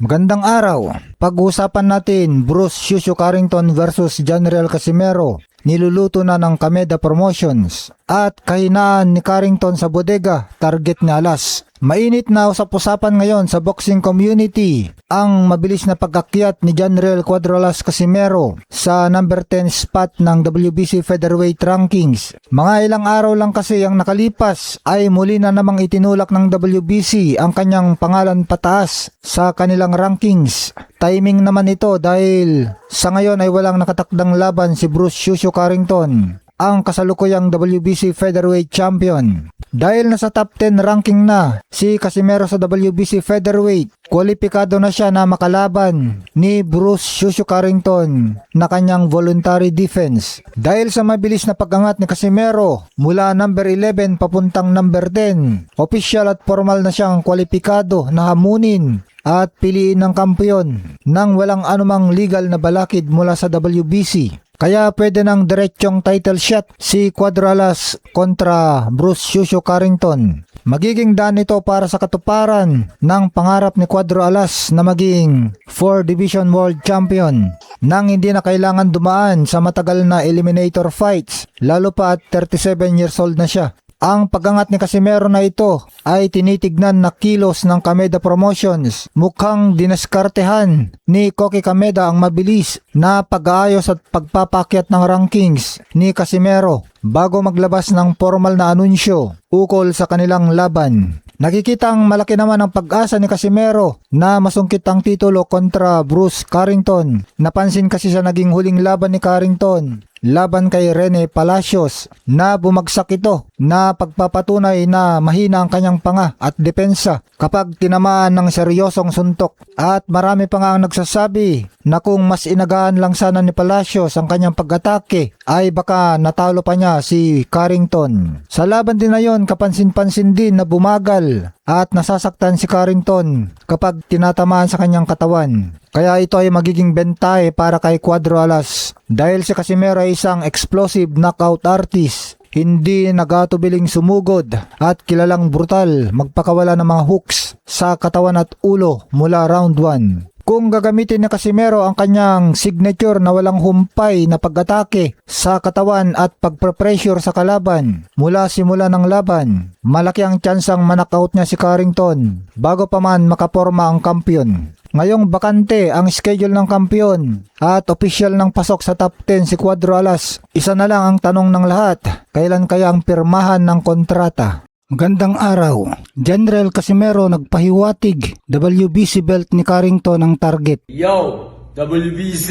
Magandang araw. Pag-uusapan natin Bruce Shushu Carrington versus Janriel Casimero. Niluluto na ng Kameda Promotions. At kahinaan ni Carrington sa bodega, target ni Alas. Mainit na usap-usapan ngayon sa boxing community ang mabilis na pag-akyat ni Janriel Cuadro-Alas Casimero sa number 10 spot ng WBC Featherweight Rankings. Mga ilang araw lang kasi ang nakalipas ay muli na namang itinulak ng WBC ang kanyang pangalan pataas sa kanilang rankings. Timing naman ito dahil sa ngayon ay walang nakatakdang laban si Bruce Shushu Carrington, ang kasalukuyang WBC Featherweight Champion. Dahil nasa top 10 ranking na si Casimero sa WBC Featherweight, kwalipikado na siya na makalaban ni Bruce Shushu Carrington na kanyang voluntary defense. Dahil sa mabilis na pag-angat ni Casimero mula number 11 papuntang number 10, official at formal na siyang kwalipikado na hamunin at piliin ng kampeon nang walang anumang legal na balakid mula sa WBC. Kaya pwede ng diretsong title shot si Cuadro-Alas kontra Bruce Shushu Carrington. Magiging daan ito para sa katuparan ng pangarap ni Cuadro-Alas na maging 4 Division World Champion nang hindi na kailangan dumaan sa matagal na eliminator fights, lalo pa at 37 years old na siya. Ang pag-angat ni Casimero na ito ay tinitignan na kilos ng Kameda Promotions. Mukhang dinaskartehan ni Koki Kameda ang mabilis na pag-aayos at pagpapakyat ng rankings ni Casimero bago maglabas ng formal na anunsyo ukol sa kanilang laban. Nakikitang malaki naman ang pag-asa ni Casimero na masungkit ang titulo kontra Bruce Carrington. Napansin kasi sa naging huling laban ni Carrington laban kay Rene Palacios na bumagsak ito na pagpapatunay na mahina ang kanyang panga at depensa kapag tinamaan ng seryosong suntok. At marami pa nga ang nagsasabi na kung mas inagaan lang sana ni Palacios ang kanyang pag-atake ay baka natalo pa niya si Carrington. Sa laban din na yon, kapansin-pansin din na bumagal at nasasaktan si Carrington kapag tinatamaan sa kanyang katawan. Kaya ito ay magiging bentahe para kay Cuadro-Alas dahil si Casimero ay isang explosive knockout artist. Hindi nagatubiling sumugod at kilalang brutal magpakawala ng mga hooks sa katawan at ulo mula round 1. Kung gagamitin ni Casimero ang kanyang signature na walang humpay na pag-atake sa katawan at pagpre-pressure sa kalaban mula simula ng laban, malaki ang tsansang manakaut niya si Carrington bago pa man makaporma ang kampiyon. Ngayong bakante ang schedule ng kampiyon at opisyal ng pasok sa top 10 si Cuadro-Alas. Isa na lang ang tanong ng lahat, kailan kaya ang pirmahan ng kontrata? Magandang araw. Janriel Casimero nagpahiwatig WBC belt ni Carrington ang target. Yo, WBC,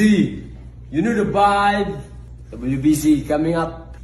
you know the vibe. WBC coming up.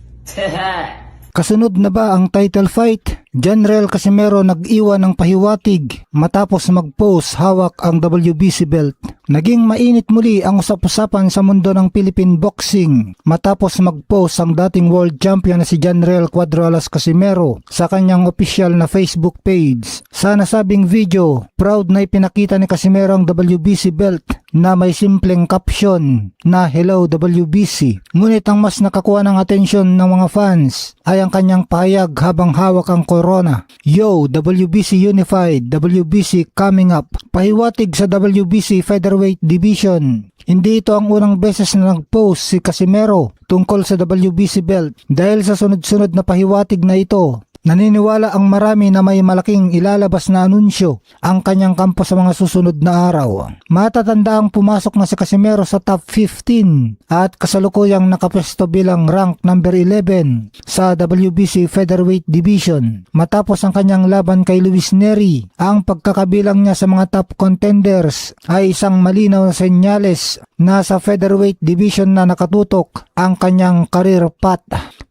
Kasunod na ba ang title fight? Janriel Casimero nag-iwan ng pahiwatig matapos mag-post hawak ang WBC belt. Naging mainit muli ang usap-usapan sa mundo ng Philippine boxing matapos mag-post ang dating world champion na si Janriel Cuadro-Alas Casimero sa kanyang official na Facebook page. Sa nasabing video, proud na ipinakita ni Casimero ang WBC belt na may simpleng caption na Hello WBC. Ngunit ang mas nakakuha ng atensyon ng mga fans ay ang kanyang pahayag habang hawak ang corona. Yo, WBC Unified, WBC coming up. Pahiwatig sa WBC Featherweight Division. Hindi ito ang unang beses na nag-post si Casimero tungkol sa WBC belt. Dahil sa sunod-sunod na pahiwatig na ito, naniniwala ang marami na may malaking ilalabas na anunsyo ang kanyang kampo sa mga susunod na araw. Matatanda ang pumasok na si Casimero sa top 15 at kasalukuyang nakapwesto bilang rank number 11 sa WBC Featherweight Division. Matapos ang kanyang laban kay Luis Nery, ang pagkakabilang niya sa mga top contenders ay isang malinaw na senyales na sa Featherweight Division na nakatutok ang kanyang career path.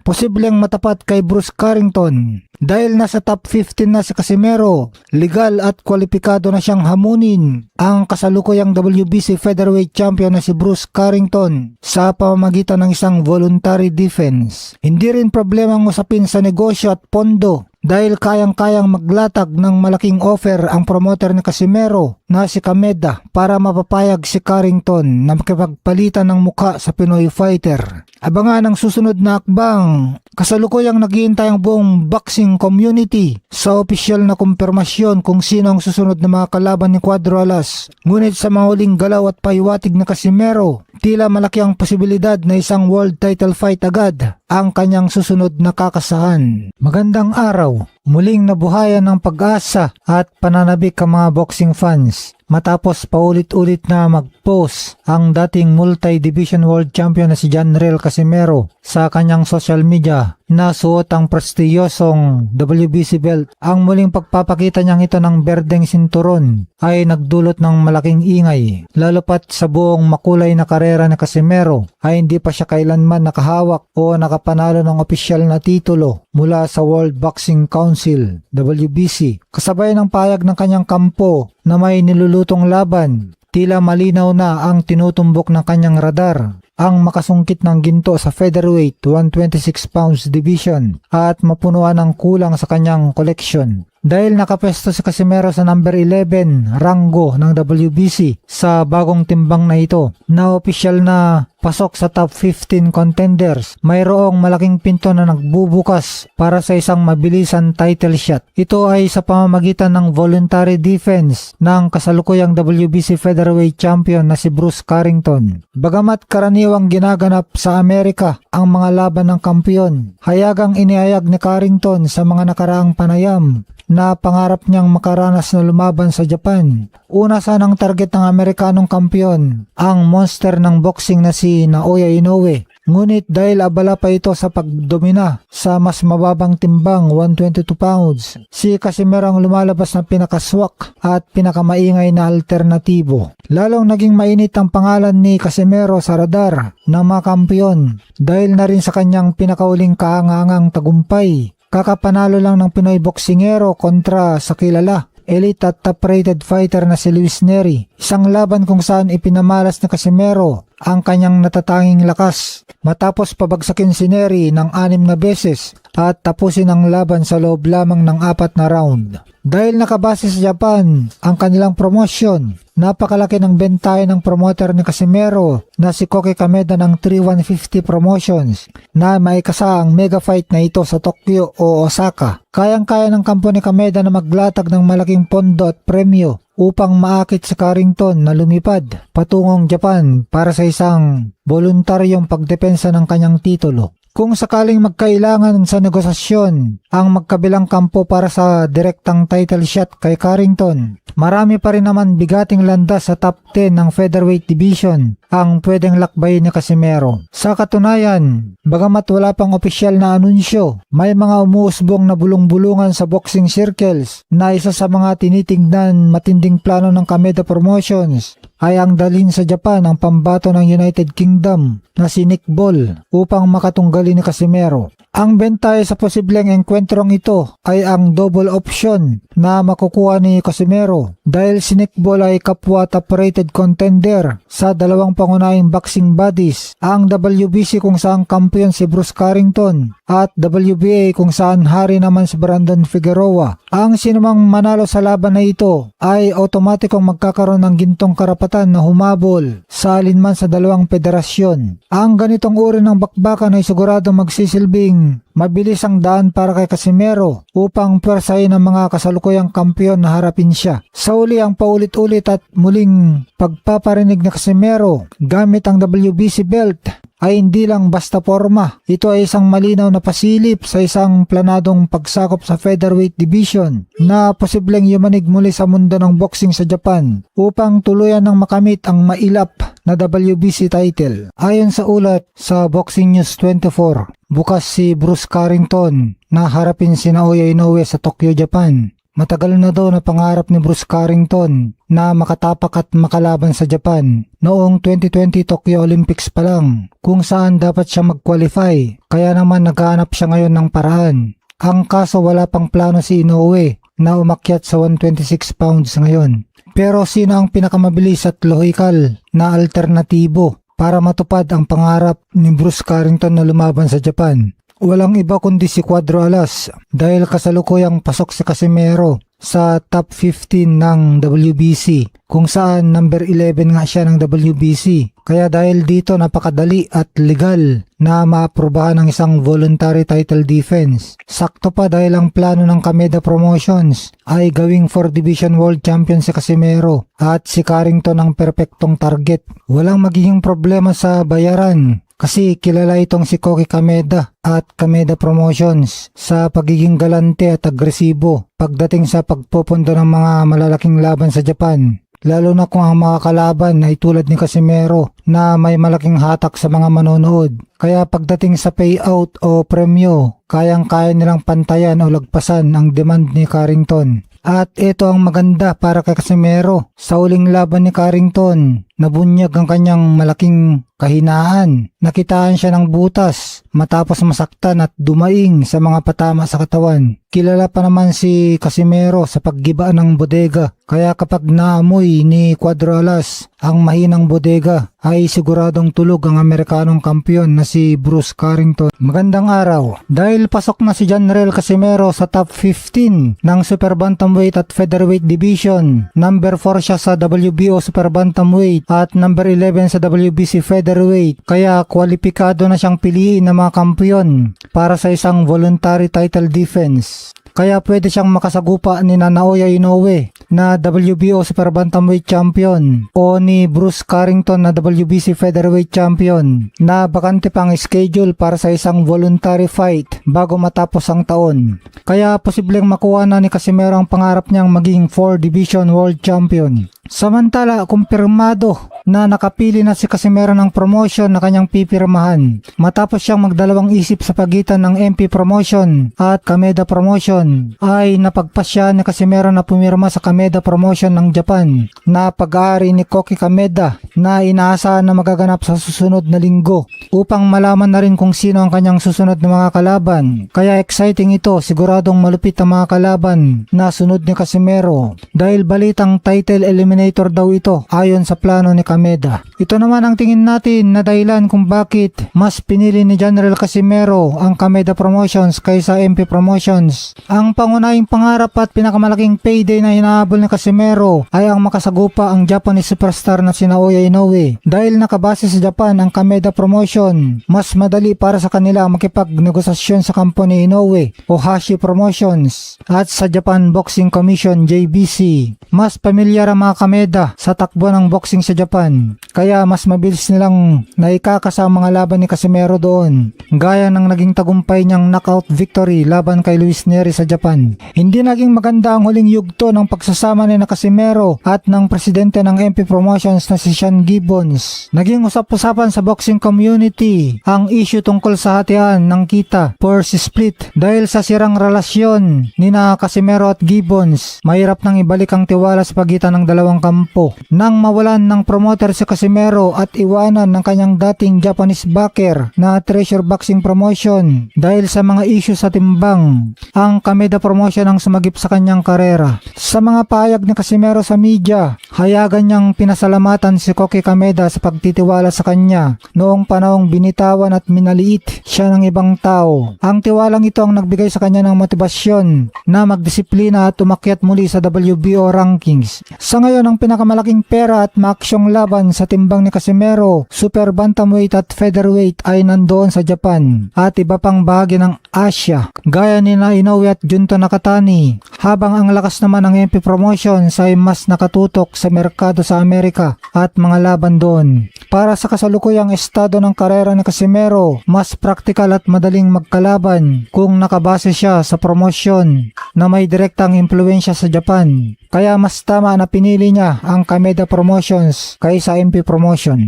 Posibleng matapat kay Bruce Carrington. Dahil nasa top 15 na si Casimero, legal at kwalipikado na siyang hamunin ang kasalukuyang WBC Featherweight Champion na si Bruce Carrington sa pamamagitan ng isang voluntary defense. Hindi rin problema ang usapin sa negosyo at pondo dahil kayang-kayang maglatag ng malaking offer ang promoter ni Casimero na si Kameda para mapapayag si Carrington na makipagpalitan ng mukha sa Pinoy fighter. Abangan ang susunod na akbang. Kasalukuyang naghihintay ang buong boxing community sa opisyal na kumpirmasyon kung sino ang susunod na mga kalaban ni Cuadro Alas. Ngunit sa mga huling galaw at pahiwatig na Casimero, tila malaki ang posibilidad na isang world title fight agad ang kanyang susunod na kakasahan. Magandang araw, muling nabuhayan ng pag-asa at pananabik ang mga boxing fans matapos paulit-ulit na mag-post ang dating multi-division world champion na si Janriel Casimero sa kanyang social media na suot ang prestiyosong WBC belt. Ang muling pagpapakita niyang ito ng berdeng sinturon ay nagdulot ng malaking ingay, lalo pat sa buong makulay na karera ni Casimero ay hindi pa siya kailanman nakahawak o nakapanalo ng opisyal na titulo mula sa World Boxing Council WBC. Kasabay ng payag ng kanyang kampo na may nilulutong laban, tila malinaw na ang tinutumbok ng kanyang radar ang makasungkit ng ginto sa featherweight 126 pounds division at mapunuan ng kulang sa kanyang collection. Dahil nakapesto si Casimero sa number 11 ranggo ng WBC sa bagong timbang na ito na opisyal na pasok sa top 15 contenders, mayroong malaking pinto na nagbubukas para sa isang mabilisan title shot. Ito ay sa pamamagitan ng voluntary defense ng kasalukuyang WBC featherweight champion na si Bruce Carrington. Bagamat karaniwang ginaganap sa Amerika ang mga laban ng kampiyon, hayagang inihayag ni Carrington sa mga nakaraang panayam na pangarap niyang makaranas na lumaban sa Japan. Una sanang target ng Amerikanong kampiyon ang monster ng boxing na si Naoya Inoue. Ngunit dahil abala pa ito sa pagdomina sa mas mababang timbang 122 pounds, si Casimero ang lumalabas na pinakaswak at pinakamaingay na alternatibo. Lalong naging mainit ang pangalan ni Casimero sa radar ng mga kampiyon dahil na rin sa kanyang pinakauling kaangangang tagumpay. Kakapanalo lang ng Pinoy boksingero kontra sa kilala, elite at top-rated fighter na si Luis Neri. Isang laban kung saan ipinamalas ni Casimero ang kanyang natatanging lakas matapos pabagsakin si Neri ng 6 na beses at tapusin ang laban sa loob lamang ng 4 na round. Dahil nakabase sa Japan ang kanilang promosyon, napakalaki ng bentahe ng promoter ni Casimero na si Koki Kameda ng 3150 Promotions na maikasa ang mega fight na ito sa Tokyo o Osaka. Kayang-kaya ng kampo ni Kameda na maglatag ng malaking pondo at premyo upang maakit sa Carrington na lumipad patungong Japan para sa isang voluntaryong pagdepensa ng kanyang titulo. Kung sakaling magkailangan sa negosasyon ang magkabilang kampo para sa direktang title shot kay Carrington, marami pa rin naman bigating landas sa top 10 ng featherweight division ang pwedeng lakbay ni Casimero. Sa katunayan, bagamat wala pang opisyal na anunsyo, may mga umuusbong na bulong-bulungan sa boxing circles na isa sa mga tinitingnan matinding plano ng Kameda Promotions ay ang dalhin sa Japan ang pambato ng United Kingdom na si Nick Ball upang makatunggali ni Casimero. Ang bentahe sa posibleng engkwentrong ito ay ang double option na makukuha ni Casimero dahil si Nick Ball ay kapwa top-rated contender sa dalawang pangunahing boxing bodies, ang WBC kung saan kampiyon si Bruce Carrington at WBA kung saan hari naman si Brandon Figueroa. Ang sinumang manalo sa laban na ito ay otomatikong magkakaroon ng gintong karapatan na humabol sa alinman sa dalawang federasyon. Ang ganitong uri ng bakbakan ay siguradong magsisilbing mabilis ang daan para kay Casimero upang pwersahin ang mga kasalukuyang kampiyon na harapin siya. Sa uli ang paulit-ulit at muling pagpaparinig ni Casimero gamit ang WBC belt ay hindi lang basta forma. Ito ay isang malinaw na pasilip sa isang planadong pagsakop sa featherweight division na posibleng yumanig muli sa mundo ng boxing sa Japan upang tuluyan ng makamit ang mailap na WBC title. Ayon sa ulat sa Boxing News 24, bukas si Bruce Carrington na harapin si Naoya Inoue sa Tokyo, Japan. Matagal na daw na pangarap ni Bruce Carrington na makatapak at makalaban sa Japan noong 2020 Tokyo Olympics pa lang, kung saan dapat siya mag-qualify, kaya naman naghahanap siya ngayon ng paraan. Ang kaso wala pang plano si Inoue na umakyat sa 126 pounds ngayon. Pero sino ang pinakamabilis at lohikal na alternatibo para matupad ang pangarap ni Bruce Carrington na lumaban sa Japan? Walang iba kundi si Cuadro Alas dahil kasalukuyang pasok si Casimero sa top 15 ng WBC kung saan number 11 nga siya ng WBC. Kaya dahil dito napakadali at legal na maaprubahan ng isang voluntary title defense. Sakto pa dahil ang plano ng Kameda Promotions ay gawing 4 Division World Champion si Casimero at si Carrington ang perpektong target. Walang magiging problema sa bayaran kasi kilala itong si Koki Kameda at Kameda Promotions sa pagiging galante at agresibo pagdating sa pagpupundo ng mga malalaking laban sa Japan. Lalo na kung ang mga kalaban ay tulad ni Casimero na may malaking hatak sa mga manonood. Kaya pagdating sa payout o premyo, kayang-kaya nilang pantayan o lagpasan ang demand ni Carrington. At ito ang maganda para kay Casimero. Sa uling laban ni Carrington, nabunyag ang kanyang malaking kahinaan. Nakitaan siya ng butas matapos masaktan at dumaing sa mga patama sa katawan. Kilala pa naman si Casimero sa paggiba ng bodega. Kaya kapag naamoy ni Cuadro Alas ang mahinang bodega, ay siguradong tulog ang Amerikanong kampiyon na si Bruce Carrington. Magandang araw. Dahil pasok na si Janrel Casimero sa top 15 ng Super Bantamweight at Featherweight Division. Number 4 siya sa WBO Super Bantamweight at number 11 sa WBC Featherweight. Kaya kwalipikado na siyang piliin ng mga kampiyon para sa isang voluntary title defense. Kaya pwede siyang makasagupa ni Naoya Inoue na WBO Super Bantamweight Champion o ni Bruce Carrington na WBC Featherweight Champion na bakante pang schedule para sa isang voluntary fight bago matapos ang taon. Kaya posibleng makuha na ni Casimero ang pangarap niyang maging 4 Division World Champion. Samantala, kumpirmado na nakapili na si Casimero ng promotion na kanyang pipirmahan matapos siyang magdalawang isip sa pagitan ng MP Promotion at Kameda Promotion ay napagpasya ni Casimero na pumirma sa Kameda Promotion ng Japan na pag-aari ni Koki Kameda na inaasahan na magaganap sa susunod na linggo upang malaman na rin kung sino ang kanyang susunod na mga kalaban. Kaya exciting ito, siguradong malupit ang mga kalaban na sunod ni Casimero dahil balitang title eliminator daw ito ayon sa plano ni Kameda. Ito naman ang tingin natin na dahilan kung bakit mas pinili ni General Casimero ang Kameda Promotions kaysa MP Promotions. Ang pangunahing pangarap at pinakamalaking payday na hinahabol ni Casimero ay ang makasagupa ang Japanese superstar na si Naoya Inoue. Dahil nakabase sa Japan ang Kameda Promotion, mas madali para sa kanila makipagnegosasyon sa kampo ni Inoue o Hashi Promotions at sa Japan Boxing Commission JBC. Mas pamilyar ang mga Kameda sa takbo ng boxing sa Japan, kaya mas mabilis nilang naikakasa ang mga laban ni Casimero doon, gaya ng naging tagumpay niyang knockout victory laban kay Luis Neri sa Japan. Hindi naging maganda ang huling yugto ng pagsasama ni Casimero at ng presidente ng MP Promotions na si Sean Gibbons. Naging usap-usapan sa boxing community ang issue tungkol sa hatian ng kita, purse split. Dahil sa sirang relasyon ni Casimero at Gibbons, mahirap nang ibalik ang tiwala sa pagitan ng dalawang kampo. Nang mawalan ng promoter si Casimero at iwanan ng kanyang dating Japanese backer na Treasure Boxing Promotion dahil sa mga issue sa timbang, ang Kameda Promotion ang sumagip sa kanyang karera. Sa mga pahayag ni Casimero sa media, hayagan niyang pinasalamatan si Koki Kameda sa pagtitiwala sa kanya noong panahong binitawan at minaliit siya ng ibang tao. Ang tiwalang ito ang nagbigay sa kanya ng motibasyon na magdisiplina at umakyat muli sa WBO rankings. Sa ngayon, ang pinakamalaking pera at maaksyong laban sa timbang ni Casimero, Super Bantamweight at Featherweight ay nandoon sa Japan at iba pang bahagi ng Asia gaya ni Inoue at Junto Nakatani, habang ang lakas naman ng MP Promotions ay mas nakatutok sa merkado sa Amerika at mga laban doon. Para sa kasalukuyang estado ng karera ni Casimero, mas praktikal at madaling magkalaban kung nakabase siya sa promosyon na may direktang impluensya sa Japan. Kaya mas tama na pinili niya ang Kameda Promotions kaysa MP Promotion.